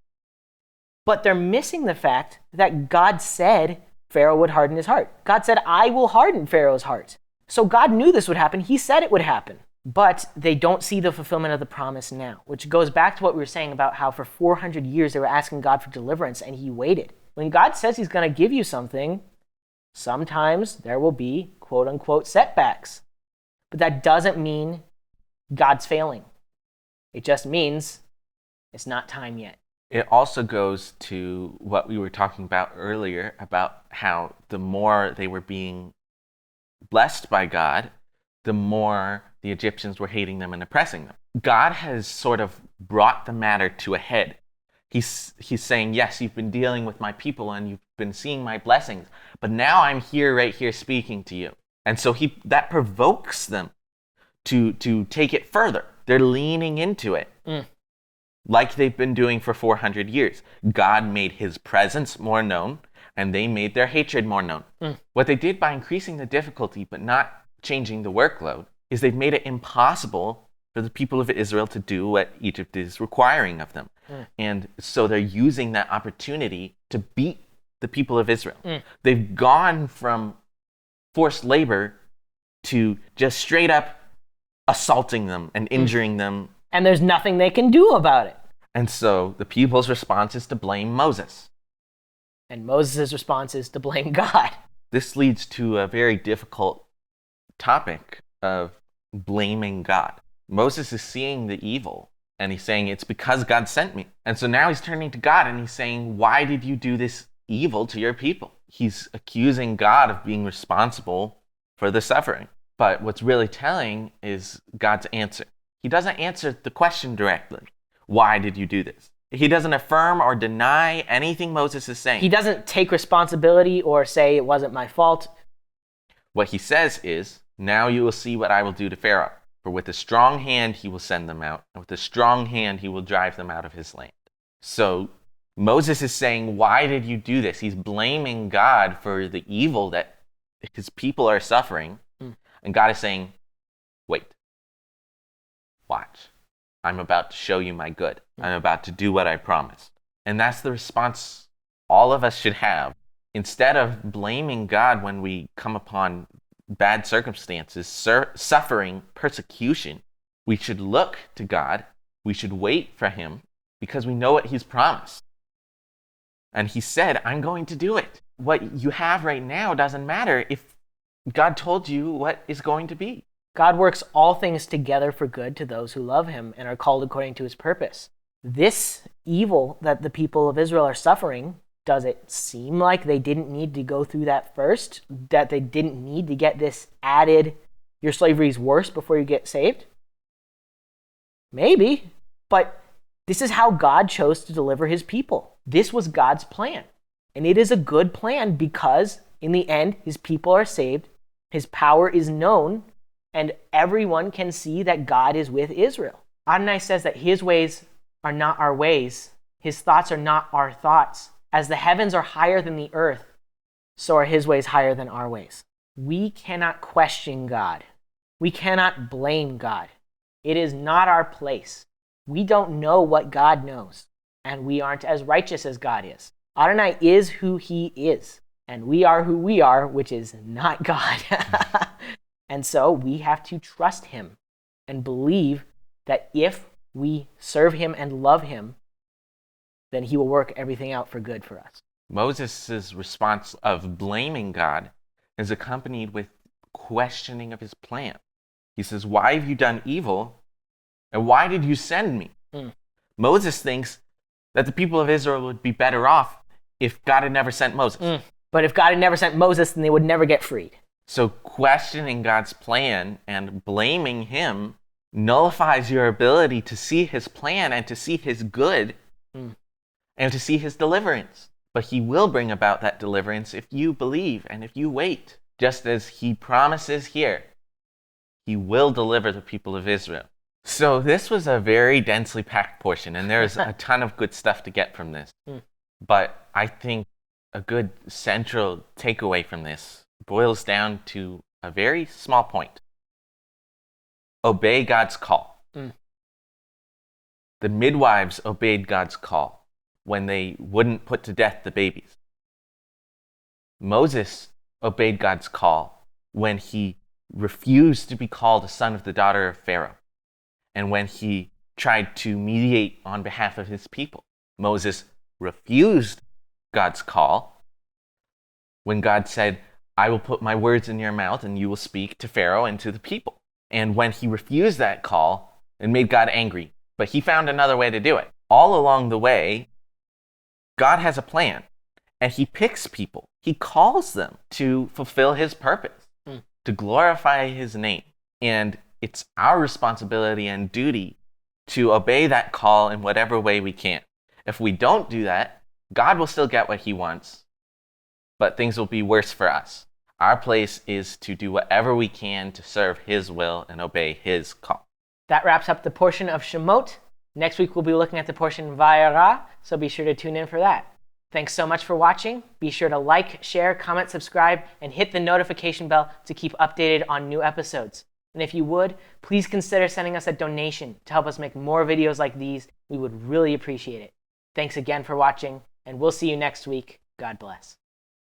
But they're missing the fact that God said Pharaoh would harden his heart. God said, I will harden Pharaoh's heart. So God knew this would happen. He said it would happen. But they don't see the fulfillment of the promise now, which goes back to what we were saying about how for 400 years they were asking God for deliverance and he waited. When God says he's going to give you something, sometimes there will be quote unquote setbacks. But that doesn't mean God's failing. It just means it's not time yet. It also goes to what we were talking about earlier about how the more they were being blessed by God, the more the Egyptians were hating them and oppressing them. God has sort of brought the matter to a head. He's saying, yes, you've been dealing with my people and you've been seeing my blessings, but now I'm here, right here, speaking to you. And so that provokes them to take it further. They're leaning into it. Like they've been doing for 400 years. God made his presence more known, and they made their hatred more known. What they did by increasing the difficulty but not changing the workload is they've made it impossible for the people of Israel to do what Egypt is requiring of them. And so they're using that opportunity to beat the people of Israel. They've gone from forced labor to just straight up assaulting them and injuring them. And there's nothing they can do about it. And so the people's response is to blame Moses. And Moses' response is to blame God. This leads to a very difficult topic of blaming God. Moses is seeing the evil, and he's saying, it's because God sent me. And so now he's turning to God, and he's saying, why did you do this evil to your people? He's accusing God of being responsible for the suffering. But what's really telling is God's answer. He doesn't answer the question directly. Why did you do this? He doesn't affirm or deny anything Moses is saying. He doesn't take responsibility or say it wasn't my fault. What he says is, now you will see what I will do to Pharaoh. For with a strong hand he will send them out, and with a strong hand he will drive them out of his land. So Moses is saying, why did you do this? He's blaming God for the evil that his people are suffering. And God is saying, wait, watch. I'm about to show you my good. I'm about to do what I promised. And that's the response all of us should have. Instead of blaming God when we come upon bad circumstances, suffering, persecution, we should look to God. We should wait for him because we know what he's promised. And he said, I'm going to do it. what you have right now doesn't matter if God told you what is going to be. God works all things together for good to those who love him and are called according to his purpose. This evil that the people of Israel are suffering, does it seem like they didn't need to go through that first? That they didn't need to get this added, your slavery is worse before you get saved? Maybe, but this is how God chose to deliver his people. This was God's plan. And it is a good plan because in the end, his people are saved, his power is known, and everyone can see that God is with Israel. Adonai says that his ways are not our ways. His thoughts are not our thoughts. As the heavens are higher than the earth, so are his ways higher than our ways. We cannot question God. We cannot blame God. It is not our place. We don't know what God knows, and we aren't as righteous as God is. Adonai is who he is, and we are who we are, which is not God. And so we have to trust him and believe that if we serve him and love him, then he will work everything out for good for us. Moses' response of blaming God is accompanied with questioning of his plan. He says, "Why have you done evil? And why did you send me?" Moses thinks that the people of Israel would be better off if God had never sent Moses. But if God had never sent Moses, then they would never get freed. So questioning God's plan and blaming him nullifies your ability to see his plan and to see his good and to see his deliverance. But he will bring about that deliverance if you believe and if you wait. Just as he promises here, he will deliver the people of Israel. So this was a very densely packed portion, and there's a ton of good stuff to get from this. But I think a good central takeaway from this boils down to a very small point. Obey God's call. The midwives obeyed God's call when they wouldn't put to death the babies. Moses obeyed God's call when he refused to be called a son of the daughter of Pharaoh, and when he tried to mediate on behalf of his people. Moses refused God's call when God said, "I will put my words in your mouth and you will speak to Pharaoh and to the people." And when he refused that call, it made God angry. But he found another way to do it. All along the way, God has a plan, and he picks people. He calls them to fulfill his purpose, to glorify his name. And it's our responsibility and duty to obey that call in whatever way we can. If we don't do that, God will still get what he wants, but things will be worse for us. Our place is to do whatever we can to serve his will and obey his call. That wraps up the portion of Shemot. Next week, we'll be looking at the portion Vayera, so be sure to tune in for that. Thanks so much for watching. Be sure to like, share, comment, subscribe, and hit the notification bell to keep updated on new episodes. And if you would, please consider sending us a donation to help us make more videos like these. We would really appreciate it. Thanks again for watching, and we'll see you next week. God bless.